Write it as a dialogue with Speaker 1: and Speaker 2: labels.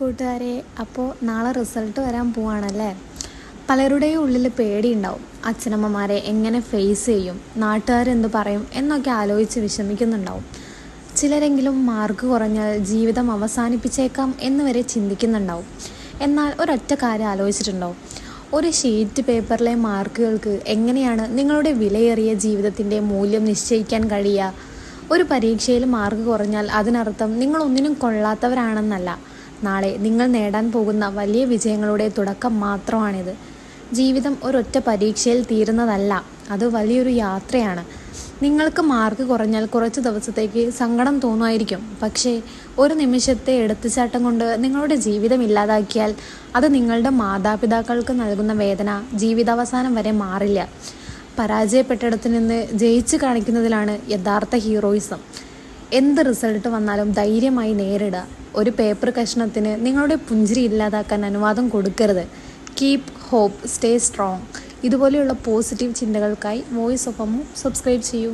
Speaker 1: കൂട്ടുകാരെ, അപ്പോൾ നാളെ റിസൾട്ട് വരാൻ പോവാണല്ലേ. പലരുടെയും ഉള്ളിൽ പേടിയുണ്ടാവും. അച്ഛനമ്മമാരെ എങ്ങനെ ഫേസ് ചെയ്യും, നാട്ടുകാരെന്ത് പറയും എന്നൊക്കെ ആലോചിച്ച് വിഷമിക്കുന്നുണ്ടാവും. ചിലരെങ്കിലും മാർക്ക് കുറഞ്ഞാൽ ജീവിതം അവസാനിപ്പിച്ചേക്കാം എന്ന് വരെ ചിന്തിക്കുന്നുണ്ടാവും. എന്നാൽ ഒരൊറ്റ കാര്യം ആലോചിച്ചിട്ടുണ്ടാവും, ഒരു ഷീറ്റ് പേപ്പറിലെ മാർക്കുകൾക്ക് എങ്ങനെയാണ് നിങ്ങളുടെ വിലയേറിയ ജീവിതത്തിൻ്റെ മൂല്യം നിശ്ചയിക്കാൻ കഴിയുക? ഒരു പരീക്ഷയിൽ മാർക്ക് കുറഞ്ഞാൽ അതിനർത്ഥം നിങ്ങളൊന്നിനും കൊള്ളാത്തവരാണെന്നല്ല. നാളെ നിങ്ങൾ നേടാൻ പോകുന്ന വലിയ വിജയങ്ങളുടെ തുടക്കം മാത്രമാണിത്. ജീവിതം ഒരൊറ്റ പരീക്ഷയിൽ തീരുന്നതല്ല, അത് വലിയൊരു യാത്രയാണ്. നിങ്ങൾക്ക് മാർക്ക് കുറഞ്ഞാൽ കുറച്ച് ദിവസത്തേക്ക് സങ്കടം തോന്നുമായിരിക്കും. പക്ഷേ ഒരു നിമിഷത്തെ എടുത്തുചാട്ടം കൊണ്ട് നിങ്ങളുടെ ജീവിതം ഇല്ലാതാക്കിയാൽ അത് നിങ്ങളുടെ മാതാപിതാക്കൾക്ക് നൽകുന്ന വേദന ജീവിതാവസാനം വരെ മാറില്ല. പരാജയപ്പെട്ടിടത്ത് നിന്ന് ജയിച്ചു കാണിക്കുന്നതിലാണ് യഥാർത്ഥ ഹീറോയിസം. എന്ത് റിസൾട്ട് വന്നാലും ധൈര്യമായി നേരിടുക. ഒരു പേപ്പർ കഷ്ണത്തിന് നിങ്ങളുടെ പുഞ്ചിരി ഇല്ലാതാക്കാൻ അനുവാദം കൊടുക്കരുത്. Keep hope, stay strong. ഇതുപോലെയുള്ള പോസിറ്റീവ് ചിന്തകൾക്കായി വോയിസ് ഓഫ് അമ്മു സബ്സ്ക്രൈബ് ചെയ്യൂ.